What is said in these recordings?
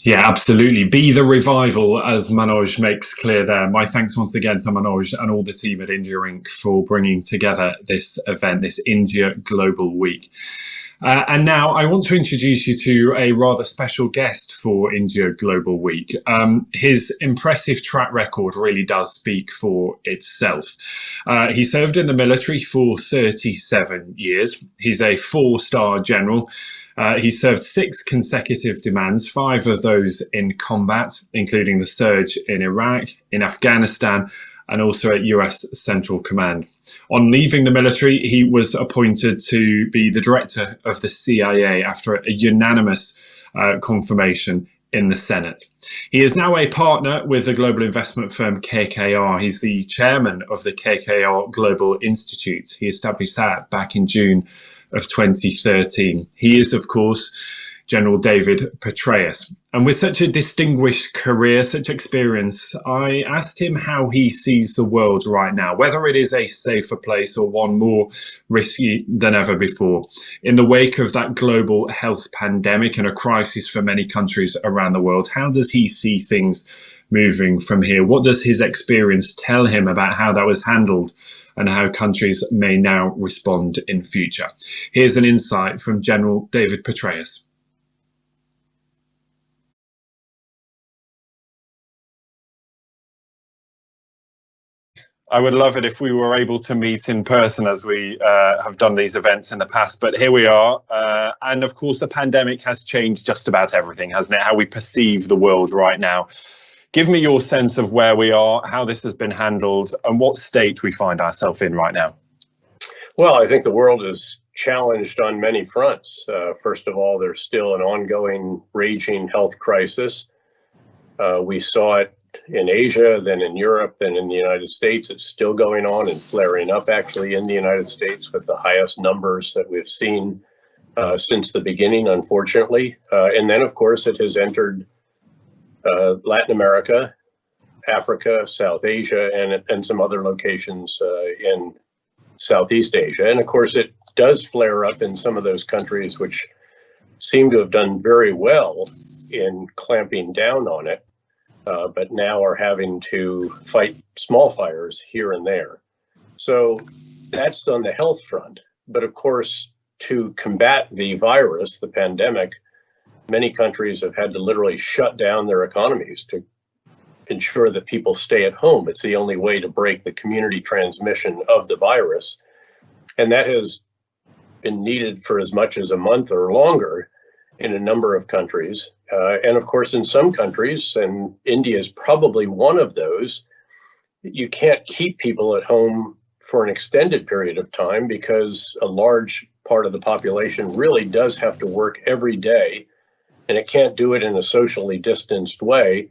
Yeah, absolutely. Be the revival, as Manoj makes clear there. My thanks once again to Manoj and all the team at India Inc. for bringing together this event, this India Global Week. And now I want to introduce you to a rather special guest for India Global Week. His impressive track record really does speak for itself. He served in the military for 37 years. He's a 4-star general. He served 6 consecutive demands, 5 of those in combat, including the surge in Iraq, in Afghanistan, and also at US Central Command. On leaving the military, he was appointed to be the director of the CIA after a unanimous confirmation in the Senate. He is now a partner with the global investment firm KKR. He's the chairman of the KKR Global Institute. He established that back in June of 2013. He is, of course, General David Petraeus. And with such a distinguished career, such experience, I asked him how he sees the world right now, whether it is a safer place or one more risky than ever before. In the wake of that global health pandemic and a crisis for many countries around the world, how does he see things moving from here? What does his experience tell him about how that was handled and how countries may now respond in future? Here's an insight from General David Petraeus. I would love it if we were able to meet in person as we have done these events in the past, but here we are. And of course, the pandemic has changed just about everything, hasn't it? How we perceive the world right now. Give me your sense of where we are, how this has been handled, and what state we find ourselves in right now. Well, I think the world is challenged on many fronts. First of all, there's still an ongoing, raging health crisis. We saw it in Asia, then in Europe, then in the United States. It's still going on and flaring up actually in the United States with the highest numbers that we've seen since the beginning, unfortunately. And then, of course, it has entered Latin America, Africa, South Asia, and some other locations in Southeast Asia. And of course, it does flare up in some of those countries which seem to have done very well in clamping down on it. But now are having to fight small fires here and there. So that's on the health front. But of course, to combat the virus, the pandemic, many countries have had to literally shut down their economies to ensure that people stay at home. It's the only way to break the community transmission of the virus. And that has been needed for as much as a month or longer in a number of countries. And of course, in some countries, and India is probably one of those, you can't keep people at home for an extended period of time because a large part of the population really does have to work every day, and it can't do it in a socially distanced way,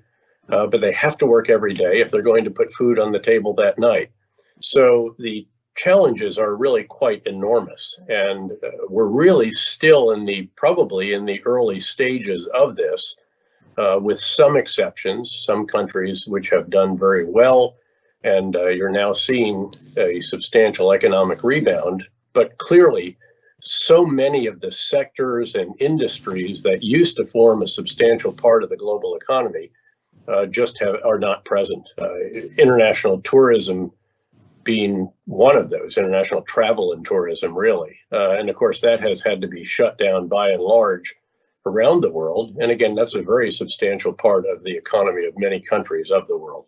but they have to work every day if they're going to put food on the table that night. So the challenges are really quite enormous, and we're really still probably in the early stages of this, with some exceptions, some countries which have done very well, and you're now seeing a substantial economic rebound. But clearly, so many of the sectors and industries that used to form a substantial part of the global economy are not present. International tourism being one of those, international travel and tourism, really. And of course, that has had to be shut down by and large around the world. And again, that's a very substantial part of the economy of many countries of the world.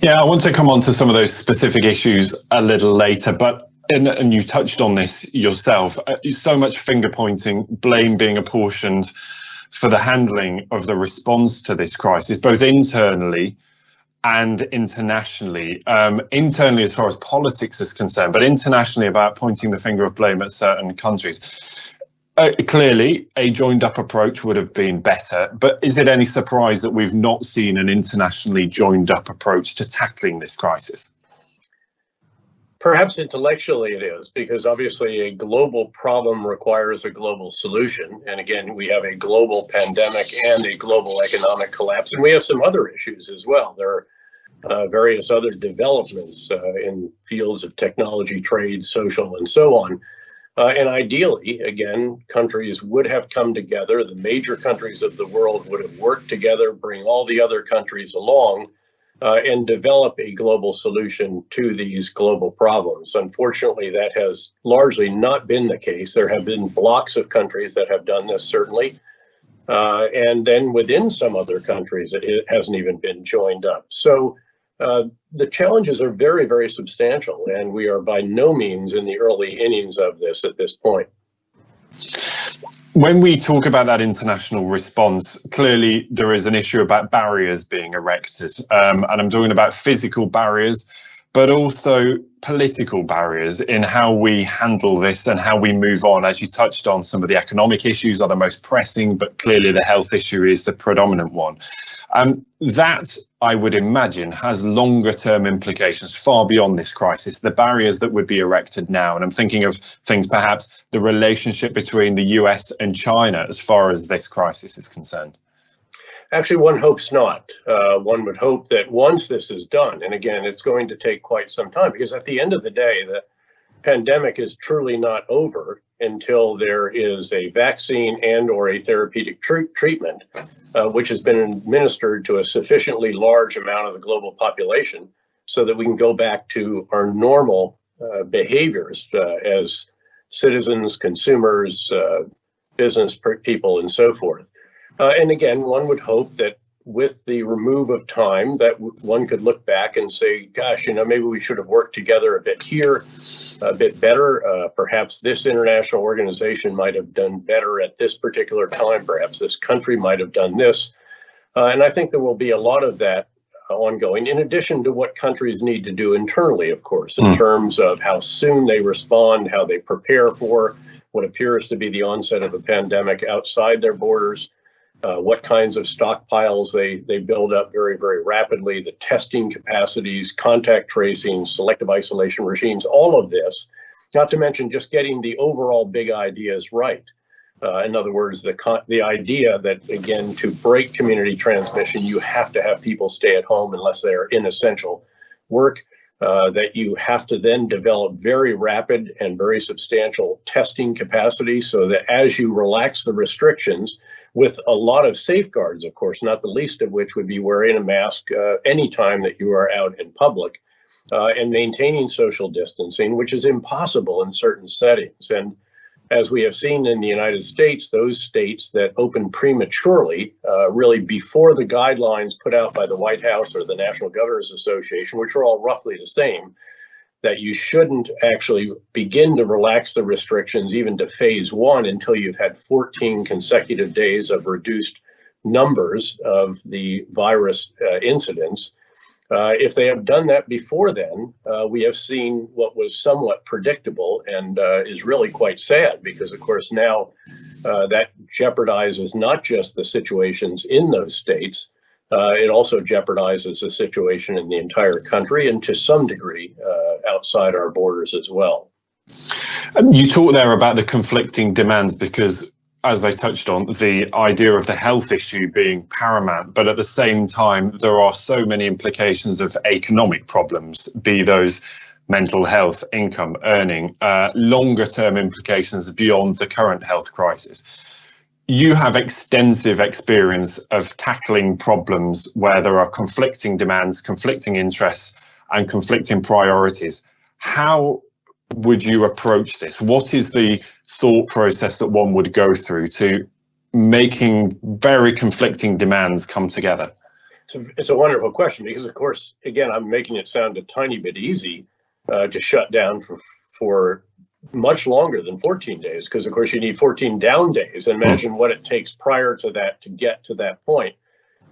Yeah, I want to come on to some of those specific issues a little later, but and you touched on this yourself, so much finger pointing, blame being apportioned for the handling of the response to this crisis, both internally and internationally. Internally, as far as politics is concerned, but internationally about pointing the finger of blame at certain countries. Clearly, a joined up approach would have been better, but is it any surprise that we've not seen an internationally joined up approach to tackling this crisis? Perhaps intellectually it is, because obviously a global problem requires a global solution. And again, we have a global pandemic and a global economic collapse, and we have some other issues as well. There are various other developments in fields of technology, trade, social, and so on. And ideally, again, countries would have come together. The major countries of the world would have worked together, bring all the other countries along, and develop a global solution to these global problems. Unfortunately, that has largely not been the case. There have been blocks of countries that have done this, certainly. And then within some other countries, it hasn't even been joined up. So the challenges are very, very substantial, and we are by no means in the early innings of this at this point. When we talk about that international response, clearly there is an issue about barriers being erected, and I'm talking about physical barriers, but also political barriers in how we handle this and how we move on. As you touched on, some of the economic issues are the most pressing, but clearly the health issue is the predominant one. That, I would imagine, has longer term implications far beyond this crisis, the barriers that would be erected now. And I'm thinking of things, perhaps the relationship between the US and China as far as this crisis is concerned. Actually, one hopes not. One would hope that once this is done, and again, it's going to take quite some time, because at the end of the day, the pandemic is truly not over until there is a vaccine and or a therapeutic treatment, which has been administered to a sufficiently large amount of the global population so that we can go back to our normal behaviors as citizens, consumers, business people, and so forth. And again, one would hope that with the remove of time, that one could look back and say, gosh, maybe we should have worked together a bit here, a bit better. Perhaps this international organization might have done better at this particular time. Perhaps this country might have done this. And I think there will be a lot of that ongoing, in addition to what countries need to do internally, of course, in terms of how soon they respond, how they prepare for what appears to be the onset of a pandemic outside their borders. What kinds of stockpiles they build up very, very rapidly, the testing capacities, contact tracing, selective isolation regimes, all of this, not to mention just getting the overall big ideas right. In other words, the idea that, again, to break community transmission, you have to have people stay at home unless they are in essential work, that you have to then develop very rapid and very substantial testing capacity so that as you relax the restrictions, with a lot of safeguards, of course, not the least of which would be wearing a mask anytime that you are out in public, and maintaining social distancing, which is impossible in certain settings. And as we have seen in the United States, those states that opened prematurely, really before the guidelines put out by the White House or the National Governors Association, which are all roughly the same, that you shouldn't actually begin to relax the restrictions even to phase one until you've had 14 consecutive days of reduced numbers of the virus incidents. If they have done that before then, we have seen what was somewhat predictable and is really quite sad, because, of course, now that jeopardizes not just the situations in those states, it also jeopardizes the situation in the entire country and to some degree outside our borders as well. You talk there about the conflicting demands because, as I touched on, the idea of the health issue being paramount, but at the same time, there are so many implications of economic problems, be those mental health, income, earning, longer term implications beyond the current health crisis. You have extensive experience of tackling problems where there are conflicting demands, conflicting interests, and conflicting priorities. How would you approach this? What is the thought process that one would go through to making very conflicting demands come together? It's a wonderful question because, of course, again, I'm making it sound a tiny bit easy to shut down for much longer than 14 days, because, of course, you need 14 down days. Imagine what it takes prior to that to get to that point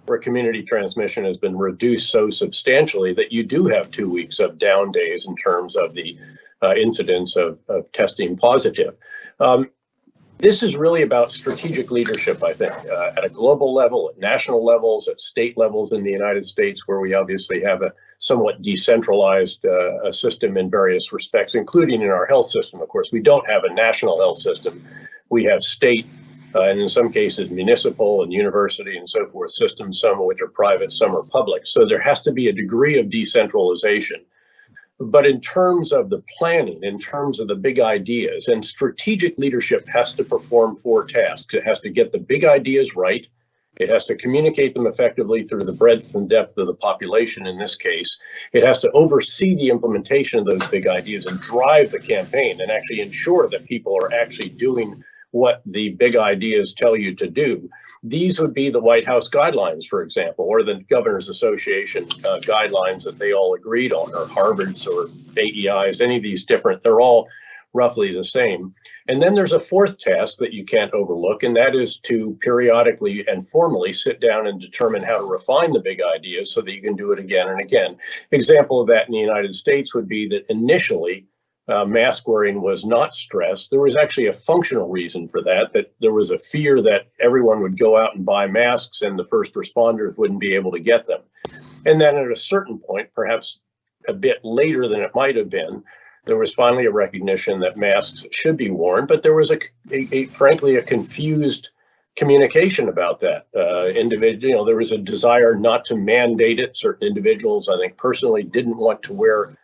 where community transmission has been reduced so substantially that you do have 2 weeks of down days in terms of the incidence of testing positive. This is really about strategic leadership, I think, at a global level, at national levels, at state levels in the United States, where we obviously have a somewhat decentralized system in various respects, including in our health system. Of course, we don't have a national health system. We have state, and in some cases municipal and university and so forth systems, some of which are private, some are public. So there has to be a degree of decentralization. But in terms of the planning, in terms of the big ideas, and strategic leadership has to perform four tasks. It has to get the big ideas right. It has to communicate them effectively through the breadth and depth of the population in this case. It has to oversee the implementation of those big ideas and drive the campaign and actually ensure that people are actually doing what the big ideas tell you to do. These would be the White House guidelines, for example, or the Governors Association guidelines that they all agreed on, or Harvard's or AEI's, any of these different, they're all roughly the same. And then there's a fourth task that you can't overlook, and that is to periodically and formally sit down and determine how to refine the big ideas so that you can do it again and again. Example of that in the United States would be that initially mask wearing was not stressed. There was actually a functional reason for that, that there was a fear that everyone would go out and buy masks and the first responders wouldn't be able to get them. And then at a certain point, perhaps a bit later than it might have been, there was finally a recognition that masks should be worn, but there was frankly a confused communication about that. There was a desire not to mandate it. Certain individuals, I think personally, didn't want to wear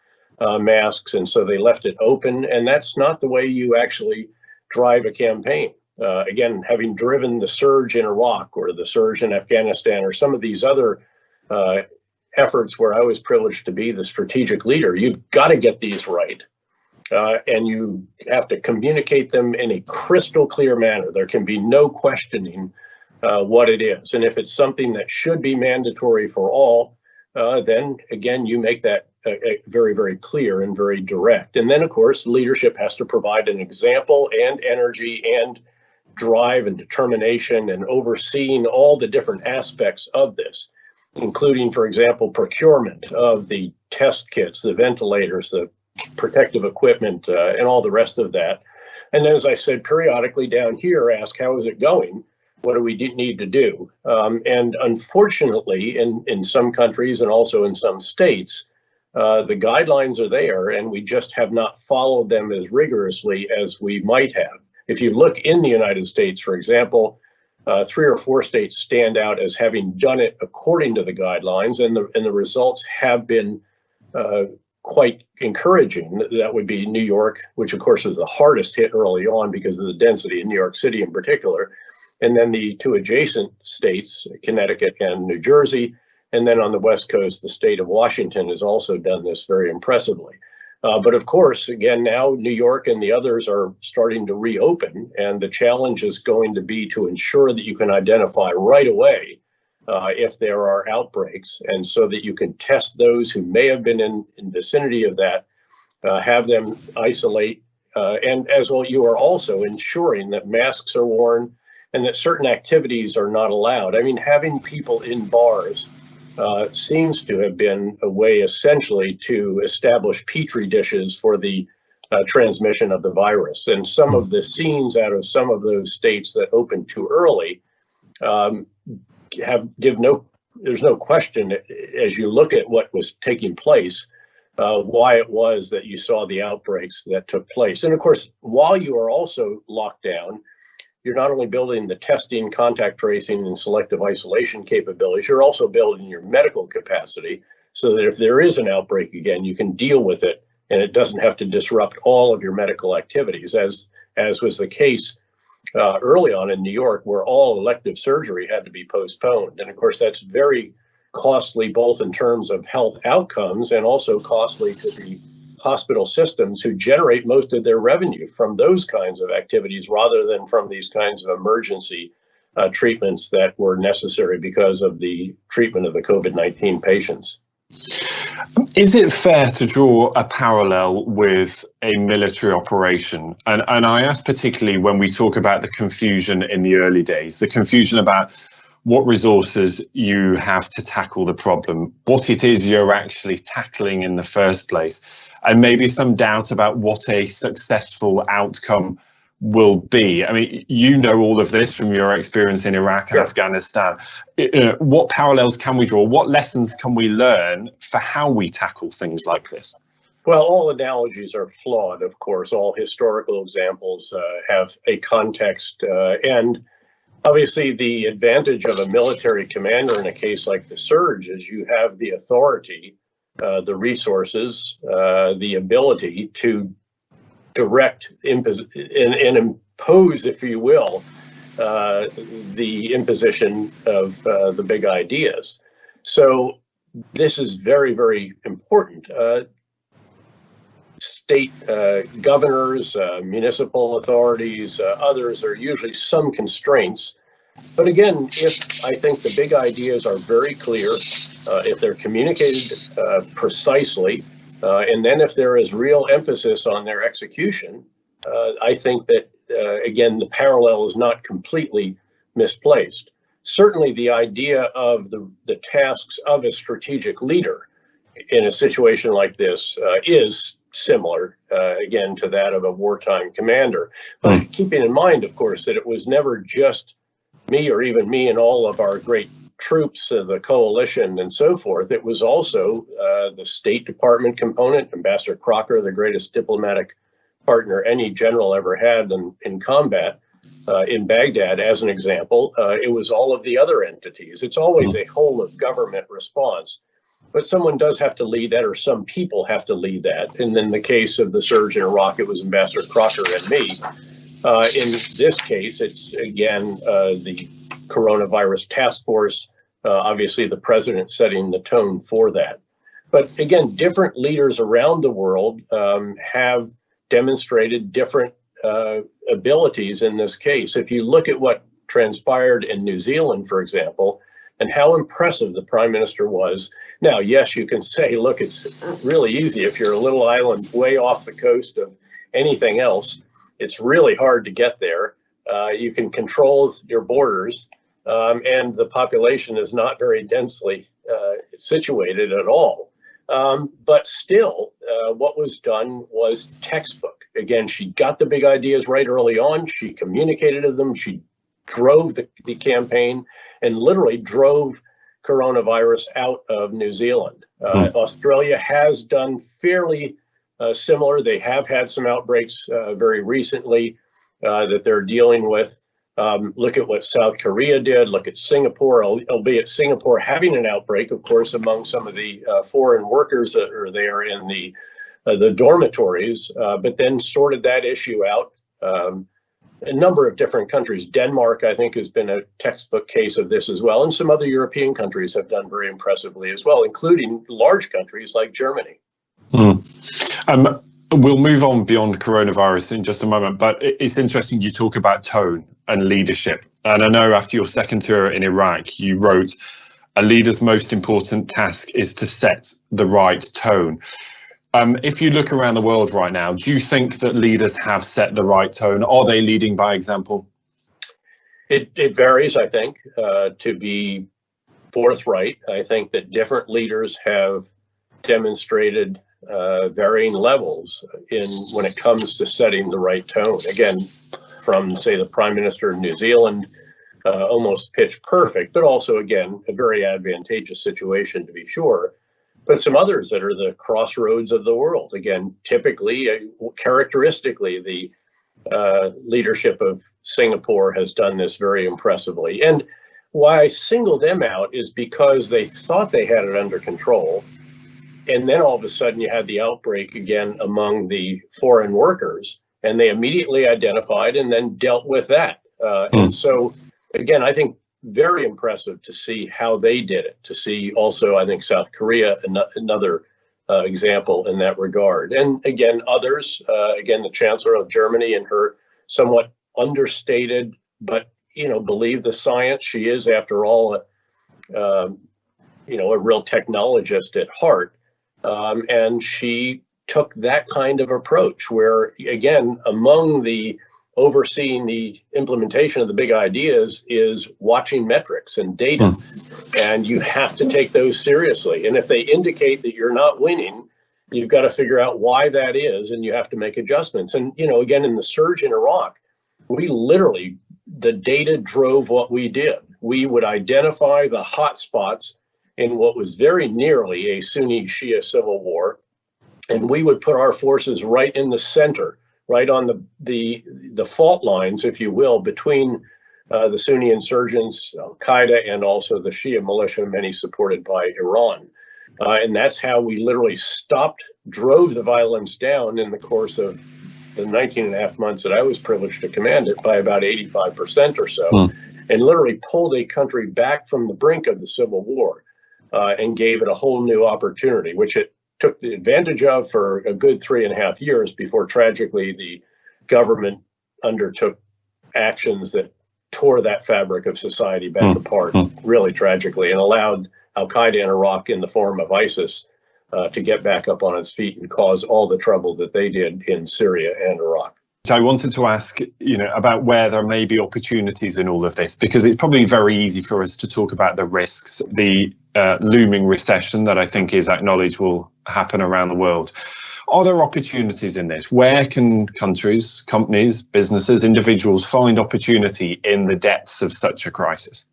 masks, and so they left it open. And that's not the way you actually drive a campaign. Again, having driven the surge in Iraq or the surge in Afghanistan or some of these other efforts where I was privileged to be the strategic leader, you've got to get these right. And you have to communicate them in a crystal clear manner. There can be no questioning what it is. And if it's something that should be mandatory for all, then again, you make that very, very clear and very direct. And then, of course, leadership has to provide an example and energy and drive and determination and overseeing all the different aspects of this, including, for example, procurement of the test kits, the ventilators, the protective equipment, and all the rest of that. And then, as I said, periodically down here, ask, how is it going? What do we need to do? And unfortunately, in some countries and also in some states, the guidelines are there, and we just have not followed them as rigorously as we might have. If you look in the United States, for example, 3 or 4 states stand out as having done it according to the guidelines, and the results have been quite encouraging. That would be New York, which of course was the hardest hit early on because of the density in New York City in particular. And then the 2 adjacent states, Connecticut and New Jersey. And then on the West Coast, the state of Washington has also done this very impressively. But of course, again, now New York and the others are starting to reopen. And the challenge is going to be to ensure that you can identify right away if there are outbreaks, and so that you can test those who may have been in vicinity of that, have them isolate. And as well, you are also ensuring that masks are worn and that certain activities are not allowed. I mean, having people in bars seems to have been a way essentially to establish petri dishes for the transmission of the virus. And some of the scenes out of some of those states that opened too early there's no question as you look at what was taking place, why it was that you saw the outbreaks that took place. And of course, while you are also locked down, you're not only building the testing, contact tracing, and selective isolation capabilities, you're also building your medical capacity so that if there is an outbreak again, you can deal with it and it doesn't have to disrupt all of your medical activities, as was the case early on in New York, where all elective surgery had to be postponed. And of course, that's very costly, both in terms of health outcomes and also costly to the hospital systems who generate most of their revenue from those kinds of activities rather than from these kinds of emergency treatments that were necessary because of the treatment of the COVID-19 patients. Is it fair to draw a parallel with a military operation? And I ask particularly when we talk about the confusion in the early days, the confusion about what resources you have to tackle the problem, what it is you're actually tackling in the first place, and maybe some doubt about what a successful outcome will be. I mean, you know all of this from your experience in Iraq and Afghanistan. What parallels can we draw? What lessons can we learn for how we tackle things like this? Well, all analogies are flawed, of course. All historical examples have a context. And obviously, the advantage of a military commander in a case like the surge is you have the authority the resources, the ability to direct and impose, if you will, the imposition of the big ideas. So this is very, very important. State governors, municipal authorities, others are usually some constraints. But again, if I think the big ideas are very clear, if they're communicated precisely, and then if there is real emphasis on their execution, I think that, again, the parallel is not completely misplaced. Certainly the idea of the tasks of a strategic leader in a situation like this is similar, again, to that of a wartime commander. But keeping in mind, of course, that it was never just me or even me and all of our great troops, the coalition and so forth. It was also the State Department component, Ambassador Crocker, the greatest diplomatic partner any general ever had in combat in Baghdad, as an example. It was all of the other entities. It's always a whole of government response. But someone does have to lead that, or some people have to lead that. And in the case of the surge in Iraq, it was Ambassador Crocker and me. In this case, it's, again, the coronavirus task force, obviously the president setting the tone for that. But again, different leaders around the world have demonstrated different abilities in this case. If you look at what transpired in New Zealand, for example, and how impressive the prime minister was. Now, yes, you can say, look, it's really easy if you're a little island way off the coast of anything else. It's really hard to get there. You can control your borders, and the population is not very densely situated at all. But still, what was done was textbook. Again, she got the big ideas right early on. She communicated them. She drove the campaign and literally drove coronavirus out of New Zealand. Australia has done fairly similar. They have had some outbreaks very recently that they're dealing with. Look at what South Korea did. Look at Singapore, albeit Singapore having an outbreak, of course, among some of the foreign workers that are there in the dormitories, but then sorted that issue out. A number of different countries. Denmark, I think, has been a textbook case of this as well. And some other European countries have done very impressively as well, including large countries like Germany. We'll move on beyond coronavirus in just a moment, but it's interesting you talk about tone and leadership. And I know after your second tour in Iraq, you wrote, a leader's most important task is to set the right tone. If you look around the world right now, do you think that leaders have set the right tone? Are they leading by example? It varies, I think, to be forthright. I think that different leaders have demonstrated varying levels when it comes to setting the right tone. Again, from, say, the Prime Minister of New Zealand, almost pitch perfect, but also, again, a very advantageous situation to be sure. But some others that are the crossroads of the world. Again, typically, characteristically, the leadership of Singapore has done this very impressively. And why I single them out is because they thought they had it under control. And then all of a sudden you had the outbreak again among the foreign workers, and they immediately identified and then dealt with that. And so, again, I think very impressive to see how they did it, to see also, I think, South Korea, another example in that regard. And again, others, again, the Chancellor of Germany and her somewhat understated, but, believe the science. She is, after all, a real technologist at heart. And she took that kind of approach where, again, among the overseeing the implementation of the big ideas is watching metrics and data. And you have to take those seriously. And if they indicate that you're not winning, you've got to figure out why that is, and you have to make adjustments. And, again, in the surge in Iraq, the data drove what we did. We would identify the hot spots in what was very nearly a Sunni-Shia civil war, and we would put our forces right in the center, right on the fault lines, if you will, between the Sunni insurgents, Al-Qaeda, and also the Shia militia, many supported by Iran. And that's how we literally drove the violence down in the course of the 19 and a half months that I was privileged to command it by about 85% or so, and literally pulled a country back from the brink of the Civil War and gave it a whole new opportunity, which it took the advantage of for a good 3.5 years before tragically the government undertook actions that tore that fabric of society back apart, really tragically, and allowed Al-Qaeda in Iraq in the form of ISIS to get back up on its feet and cause all the trouble that they did in Syria and Iraq. So I wanted to ask, about where there may be opportunities in all of this, because it's probably very easy for us to talk about the risks, the looming recession that I think is acknowledged will happen around the world. Are there opportunities in this? Where can countries, companies, businesses, individuals find opportunity in the depths of such a crisis?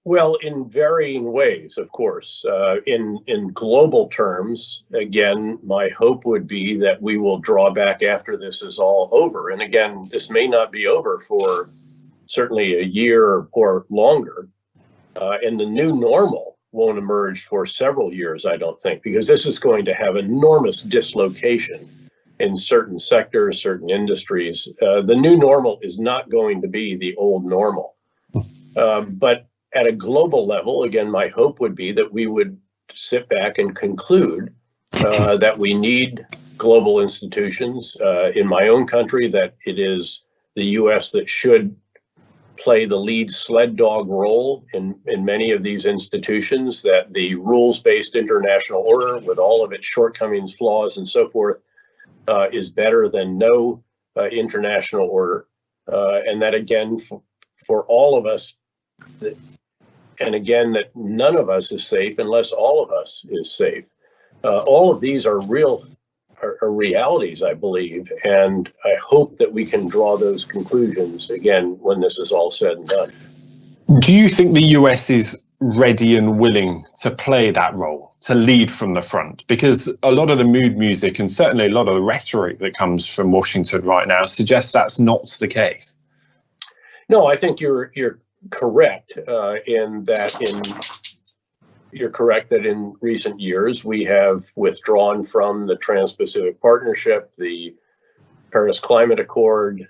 Well, in varying ways, of course. In global terms, again, my hope would be that we will draw back after this is all over. And again, this may not be over for certainly a year or longer. And the new normal won't emerge for several years, I don't think, because this is going to have enormous dislocation in certain sectors, certain industries. The new normal is not going to be the old normal. But at a global level, again, my hope would be that we would sit back and conclude that we need global institutions. In my own country, that it is the U.S. that should play the lead sled dog role in many of these institutions, that the rules-based international order, with all of its shortcomings, flaws, and so forth, is better than no international order. And that, again, for all of us, and again, that none of us is safe unless all of us is safe. All of these are realities, I believe, and I hope that we can draw those conclusions again when this is all said and done. Do you think the US is ready and willing to play that role, to lead from the front? Because a lot of the mood music and certainly a lot of the rhetoric that comes from Washington right now suggests that's not the case. No, I think you're correct you're correct that in recent years we have withdrawn from the Trans-Pacific Partnership, the Paris Climate Accord,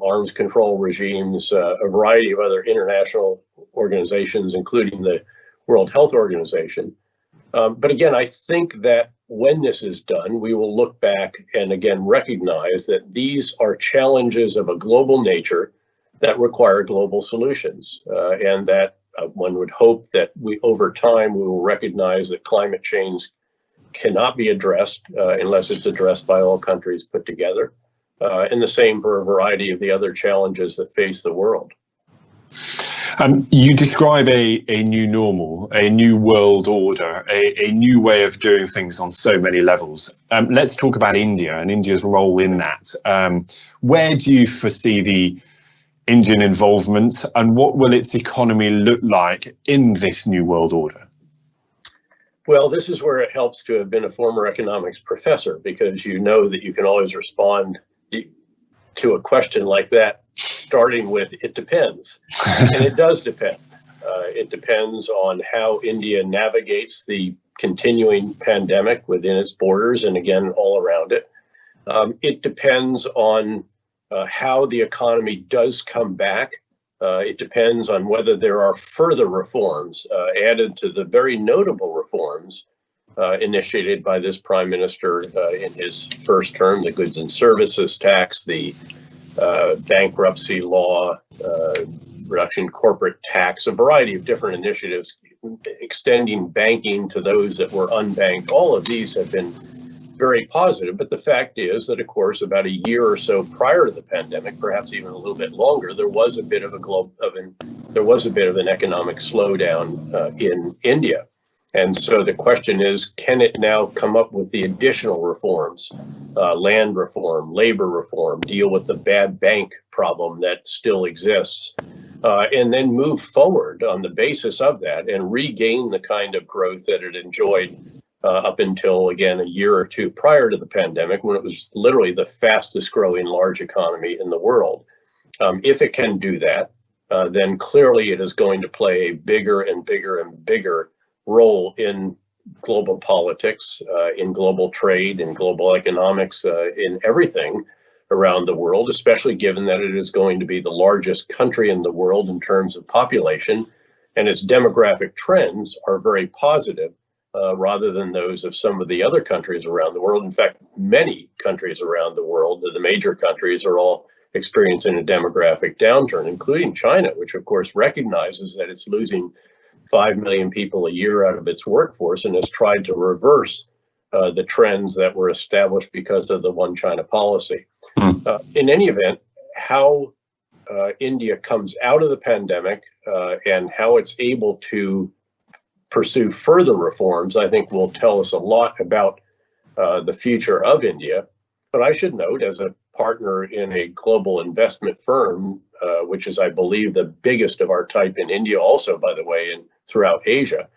arms control regimes, a variety of other international organizations, including the World Health Organization. But again, I think that when this is done, we will look back and again recognize that these are challenges of a global nature that require global solutions, and that one would hope that over time, we will recognize that climate change cannot be addressed unless it's addressed by all countries put together, and the same for a variety of the other challenges that face the world. You describe a new normal, a new world order, a new way of doing things on so many levels. Let's talk about India and India's role in that. Where do you foresee the Indian involvement, and what will its economy look like in this new world order? Well, this is where it helps to have been a former economics professor, because you know that you can always respond to a question like that, starting with, it depends. And it does depend. It depends on how India navigates the continuing pandemic within its borders and again, all around it. It depends on how the economy does come back. It depends on whether there are further reforms added to the very notable reforms initiated by this prime minister in his first term, the goods and services tax, the bankruptcy law, reduction in corporate tax, a variety of different initiatives, extending banking to those that were unbanked. All of these have been very positive, but the fact is that, of course, about a year or so prior to the pandemic, perhaps even a little bit longer, there was a bit of an economic slowdown in India. And so the question is, can it now come up with the additional reforms, land reform, labor reform, deal with the bad bank problem that still exists, and then move forward on the basis of that and regain the kind of growth that it enjoyed up until, again, a year or two prior to the pandemic, when it was literally the fastest growing large economy in the world. If it can do that, then clearly it is going to play a bigger and bigger and bigger role in global politics, in global trade, in global economics, in everything around the world, especially given that it is going to be the largest country in the world in terms of population, and its demographic trends are very positive, rather than those of some of the other countries around the world. In fact, many countries around the world, the major countries, are all experiencing a demographic downturn, including China, which of course recognizes that it's losing 5 million people a year out of its workforce and has tried to reverse the trends that were established because of the one China policy. In any event, how India comes out of the pandemic and how it's able to pursue further reforms, I think will tell us a lot about the future of India. But I should note, as a partner in a global investment firm, which is, I believe, the biggest of our type in India, also, by the way, and throughout Asia,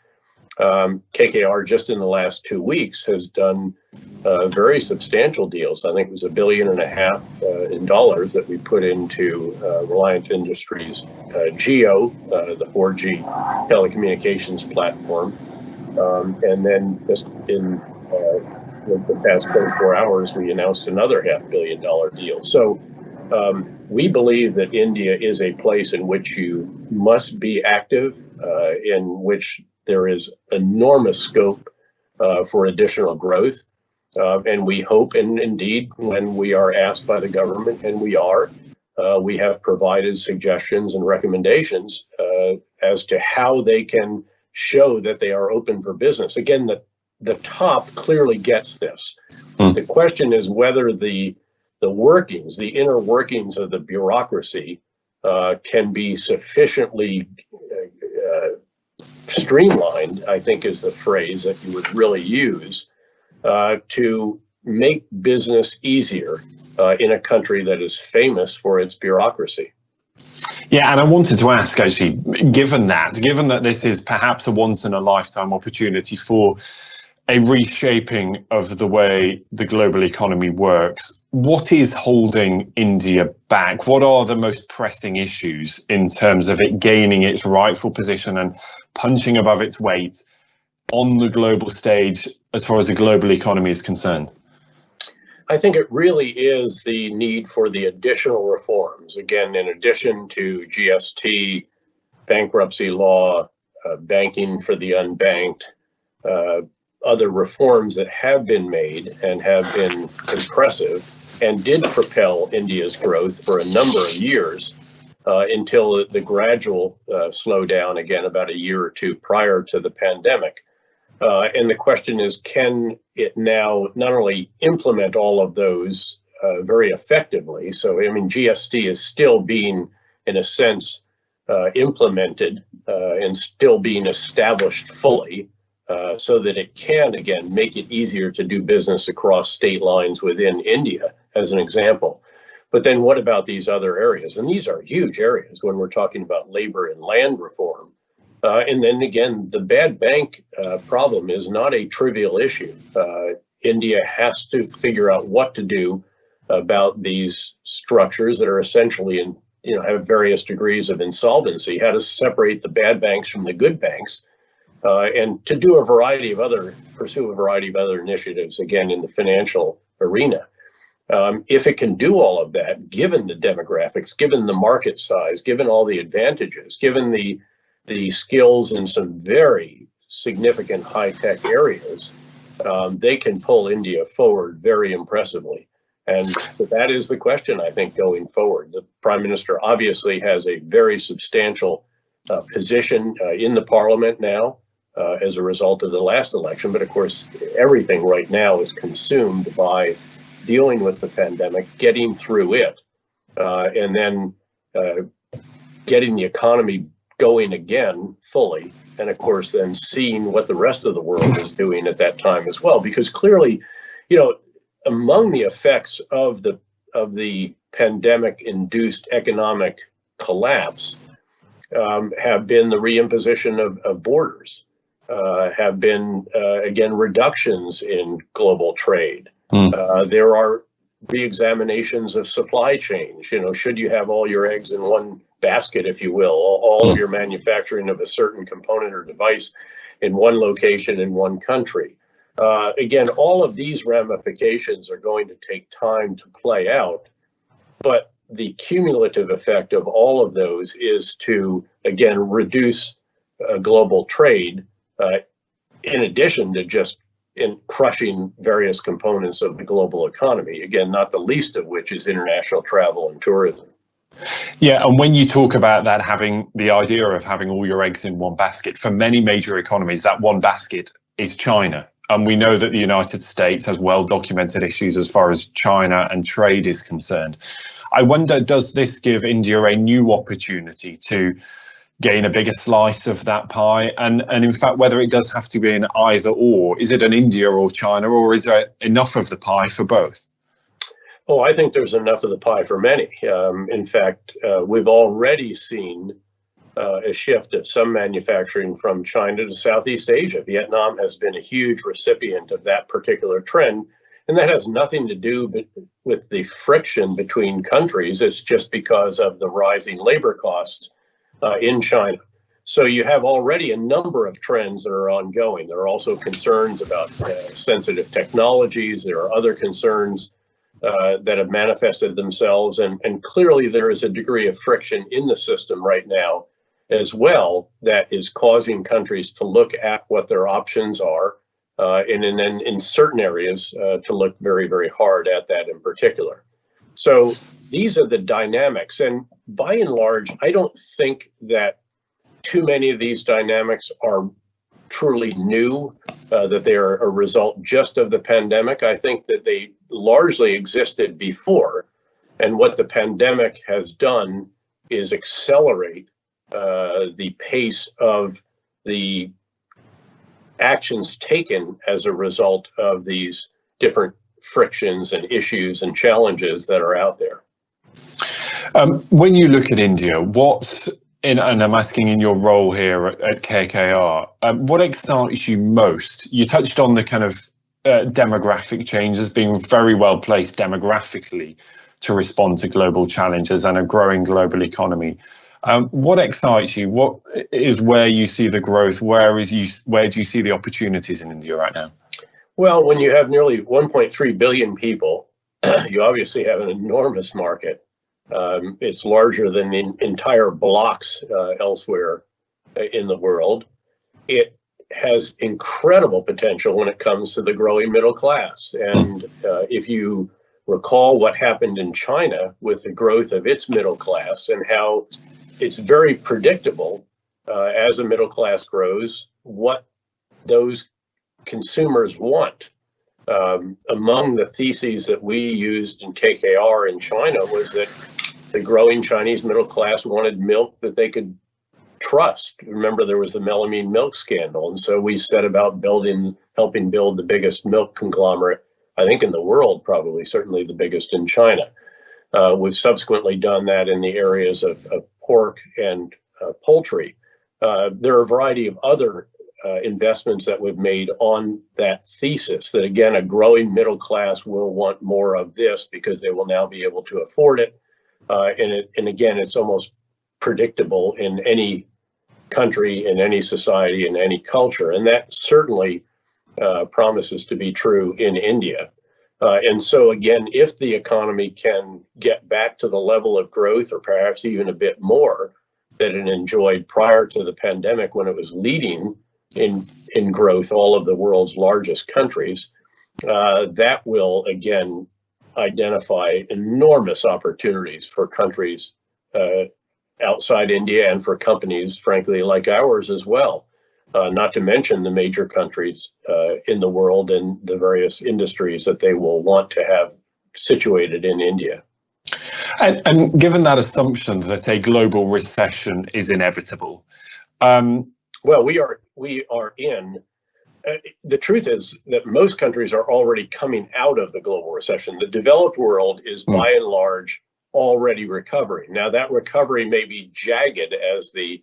KKR just in the last 2 weeks has done very substantial deals. I think it was $1.5 billion in dollars that we put into Reliant Industries Geo, the 4G telecommunications platform, and then just in the past 24 hours, we announced another $500 million deal. So we believe that India is a place in which you must be active, in which there is enormous scope for additional growth. And we hope, and indeed, when we are asked by the government, and we have provided suggestions and recommendations as to how they can show that they are open for business. Again, the top clearly gets this. The question is whether the workings, the inner workings of the bureaucracy can be sufficiently streamlined, I think is the phrase that you would really use, to make business easier in a country that is famous for its bureaucracy. Yeah, and I wanted to ask, actually, given that this is perhaps a once-in-a-lifetime opportunity for a reshaping of the way the global economy works, what is holding India back? What are the most pressing issues in terms of it gaining its rightful position and punching above its weight on the global stage as far as the global economy is concerned? I think it really is the need for the additional reforms. Again, in addition to GST, bankruptcy law, banking for the unbanked, other reforms that have been made and have been impressive and did propel India's growth for a number of years until the gradual slowdown again about a year or two prior to the pandemic. And the question is, can it now not only implement all of those very effectively? So, I mean, GST is still being, in a sense, implemented and still being established fully, so that it can, again, make it easier to do business across state lines within India, as an example. But then what about these other areas? And these are huge areas when we're talking about labor and land reform. And then again, the bad bank problem is not a trivial issue. India has to figure out what to do about these structures that are essentially have various degrees of insolvency, how to separate the bad banks from the good banks, and to do pursue a variety of other initiatives, again, in the financial arena. If it can do all of that, given the demographics, given the market size, given all the advantages, given the skills in some very significant high-tech areas, they can pull India forward very impressively. And that is the question, I think, going forward. The Prime Minister obviously has a very substantial position in the Parliament now as a result of the last election. But of course, everything right now is consumed by dealing with the pandemic, getting through it, and then getting the economy going again fully. And of course, then seeing what the rest of the world is doing at that time as well. Because clearly, among the effects of the pandemic-induced economic collapse have been the reimposition of borders, have been, again, reductions in global trade. There are re-examinations of supply chains. Should you have all your eggs in one basket, if you will, all of your manufacturing of a certain component or device in one location in one country. Again, all of these ramifications are going to take time to play out, but the cumulative effect of all of those is to, again, reduce global trade, in addition to just in crushing various components of the global economy, again, not the least of which is international travel and tourism. Yeah, and when you talk about that, having the idea of having all your eggs in one basket, for many major economies, that one basket is China. And we know that the United States has well-documented issues as far as China and trade is concerned. I wonder, does this give India a new opportunity to gain a bigger slice of that pie? And in fact, whether it does have to be an either or, is it an India or China, or is there enough of the pie for both? Oh, I think there's enough of the pie for many. In fact, we've already seen a shift of some manufacturing from China to Southeast Asia. Vietnam has been a huge recipient of that particular trend, and that has nothing to do with the friction between countries. It's just because of the rising labor costs in China. So you have already a number of trends that are ongoing. There are also concerns about sensitive technologies. There are other concerns that have manifested themselves, and clearly there is a degree of friction in the system right now as well that is causing countries to look at what their options are, and then in certain areas to look very, very hard at that in particular. So these are the dynamics, and by and large, I don't think that too many of these dynamics are truly new, that they are a result just of the pandemic. I think that they largely existed before, and what the pandemic has done is accelerate the pace of the actions taken as a result of these different frictions and issues and challenges that are out there. When you look at India, and I'm asking in your role here at KKR, what excites you most? You touched on the kind of demographic changes, being very well placed demographically to respond to global challenges and a growing global economy. What excites you? What is where you see the growth? Where do you see the opportunities in India right now? Well, when you have nearly 1.3 billion people, you obviously have an enormous market. It's larger than the entire blocks elsewhere in the world. It has incredible potential when it comes to the growing middle class. And if you recall what happened in China with the growth of its middle class and how it's very predictable as a middle class grows, what those consumers want. Among the theses that we used in KKR in China was that the growing Chinese middle class wanted milk that they could trust. Remember, there was the melamine milk scandal. And so we set about helping build the biggest milk conglomerate, I think in the world, probably, certainly the biggest in China. We've subsequently done that in the areas of pork and poultry. There are a variety of other investments that we've made on that thesis that, again, a growing middle class will want more of this because they will now be able to afford it. And again, it's almost predictable in any country, in any society, in any culture. And that certainly promises to be true in India. And so, again, if the economy can get back to the level of growth, or perhaps even a bit more, that it enjoyed prior to the pandemic, when it was leading in growth all of the world's largest countries, that will, again, identify enormous opportunities for countries outside India and for companies, frankly, like ours as well, not to mention the major countries in the world and the various industries that they will want to have situated in India. And given that assumption that a global recession is inevitable, well, we are in. The truth is that most countries are already coming out of the global recession. The developed world is by and large already recovering. Now, that recovery may be jagged, as the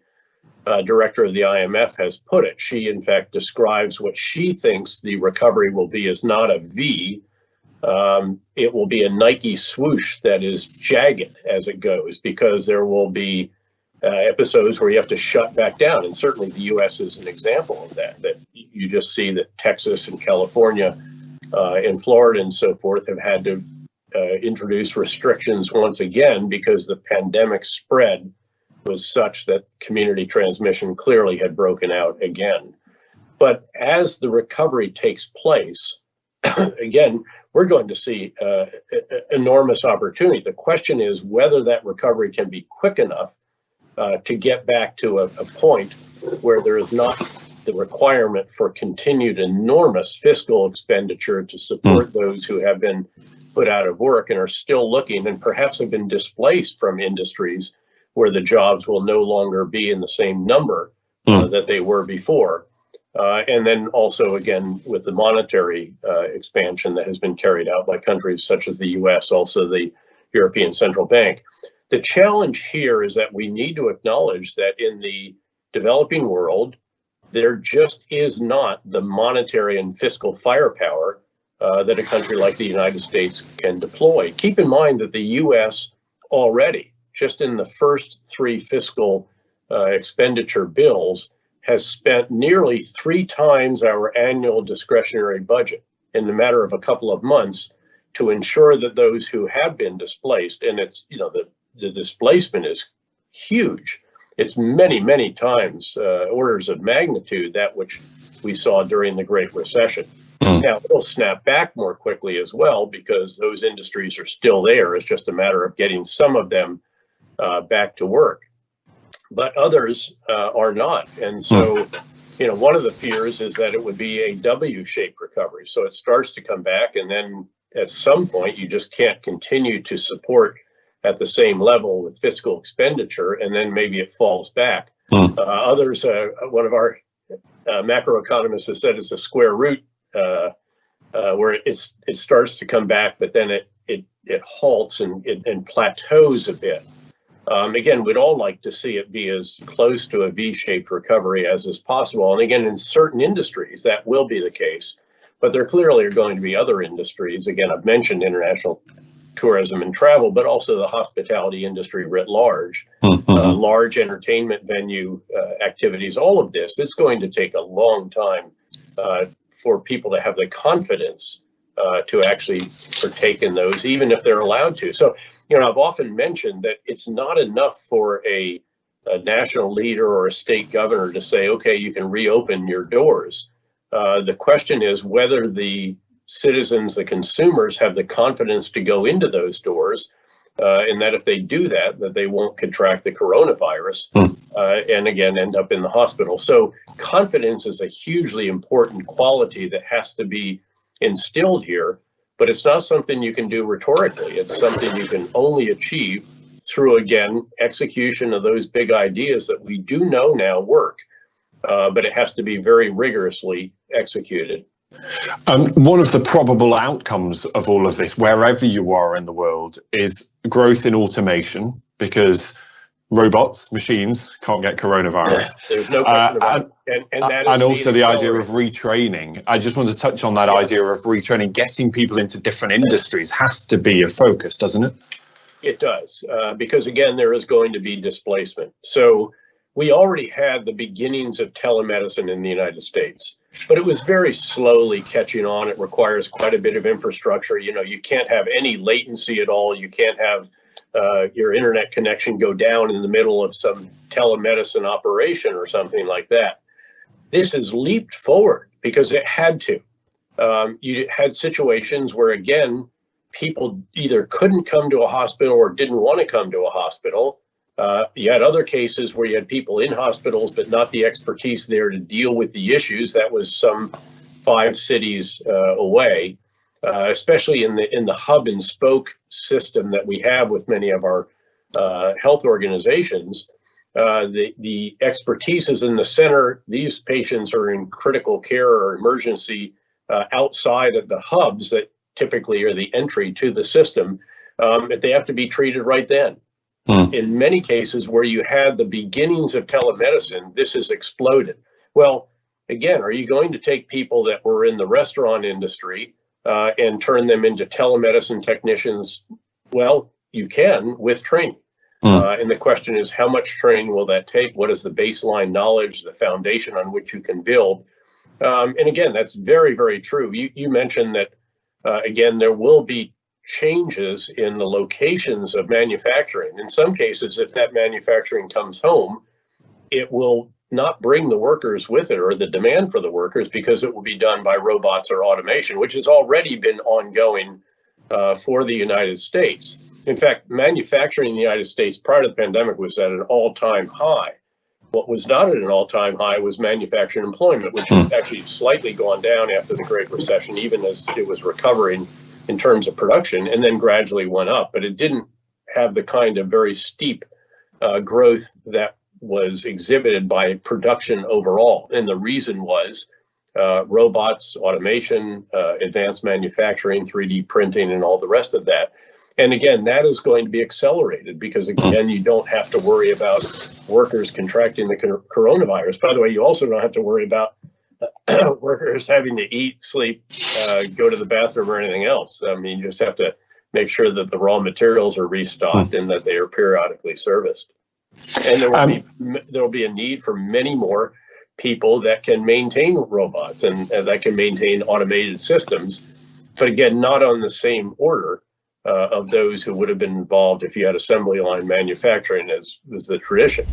director of the IMF has put it. She, in fact, describes what she thinks the recovery will be as not a V. It will be a Nike swoosh that is jagged as it goes, because there will be episodes where you have to shut back down. And certainly the U.S. is an example of that, that you just see that Texas and California and Florida and so forth have had to introduce restrictions once again because the pandemic spread was such that community transmission clearly had broken out again. But as the recovery takes place, again, we're going to see enormous opportunity. The question is whether that recovery can be quick enough to get back to a point where there is not the requirement for continued enormous fiscal expenditure to support those who have been put out of work and are still looking and perhaps have been displaced from industries where the jobs will no longer be in the same number that they were before. And then also, again, with the monetary expansion that has been carried out by countries such as the US, also the European Central Bank. The challenge here is that we need to acknowledge that in the developing world, there just is not the monetary and fiscal firepower that a country like the United States can deploy. Keep in mind that the US already, just in the first 3 fiscal expenditure bills, has spent nearly 3 times our annual discretionary budget in the matter of a couple of months to ensure that those who have been displaced, and it's, you know, the displacement is huge. It's many, many times orders of magnitude that which we saw during the Great Recession. Now, it'll snap back more quickly as well because those industries are still there. It's just a matter of getting some of them back to work. But others are not. And so, you know, one of the fears is that it would be a W-shaped recovery. So it starts to come back, and then at some point, you just can't continue to support at the same level with fiscal expenditure, and then maybe it falls back. Others, one of our macroeconomists has said it's a square root where it starts to come back, but then it halts and plateaus a bit. Again, we'd all like to see it be as close to a V-shaped recovery as is possible. And again, in certain industries, that will be the case. But there clearly are going to be other industries. Again, I've mentioned international tourism and travel, but also the hospitality industry writ large, large entertainment venue activities, all of this. It's going to take a long time for people to have the confidence to actually partake in those, even if they're allowed to. So, you know, I've often mentioned that it's not enough for a national leader or a state governor to say, okay, you can reopen your doors. The question is whether the citizens, the consumers, have the confidence to go into those doors, and that if they do that, that they won't contract the coronavirus and again end up in the hospital. So confidence is a hugely important quality that has to be instilled here, but it's not something you can do rhetorically. It's something you can only achieve through, again, execution of those big ideas that we do know now work, but it has to be very rigorously executed. One of the probable outcomes of all of this, wherever you are in the world, is growth in automation, because robots, machines can't get coronavirus. There's no question about it. And also the idea of retraining. I just want to touch on that idea of retraining. Getting people into different industries has to be a focus, doesn't it? It does, because again, there is going to be displacement. So we already had the beginnings of telemedicine in the United States, but it was very slowly catching on. It requires quite a bit of infrastructure. You know, you can't have any latency at all. You can't have your internet connection go down in the middle of some telemedicine operation or something like that. This has leaped forward because it had to. You had situations where, again, people either couldn't come to a hospital or didn't want to come to a hospital. You had other cases where you had people in hospitals, but not the expertise there to deal with the issues. That was some 5 cities away. Especially in the hub and spoke system that we have with many of our health organizations, the expertise is in the center. These patients are in critical care or emergency outside of the hubs that typically are the entry to the system, but they have to be treated right then. In many cases where you had the beginnings of telemedicine, this has exploded. Well, again, are you going to take people that were in the restaurant industry and turn them into telemedicine technicians? Well, you can with training. And the question is, how much training will that take? What is the baseline knowledge, the foundation on which you can build? And again, that's very, very true. You mentioned that, again, there will be changes in the locations of manufacturing. In some cases, if that manufacturing comes home, it will not bring the workers with it, or the demand for the workers, because it will be done by robots or automation, which has already been ongoing for the United States. In fact, manufacturing in the United States prior to the pandemic was at an all-time high. What was not at an all-time high was manufacturing employment, which has actually slightly gone down after the Great Recession, even as it was recovering in terms of production, and then gradually went up. But it didn't have the kind of very steep growth that was exhibited by production overall. And the reason was robots, automation, advanced manufacturing, 3D printing, and all the rest of that. And again, that is going to be accelerated because, again, you don't have to worry about workers contracting the coronavirus. By the way, you also don't have to worry about workers having to eat, sleep, go to the bathroom, or anything else. I mean, you just have to make sure that the raw materials are restocked and that they are periodically serviced. And there will be a need for many more people that can maintain robots and that can maintain automated systems, but again, not on the same order of those who would have been involved if you had assembly line manufacturing as was the tradition.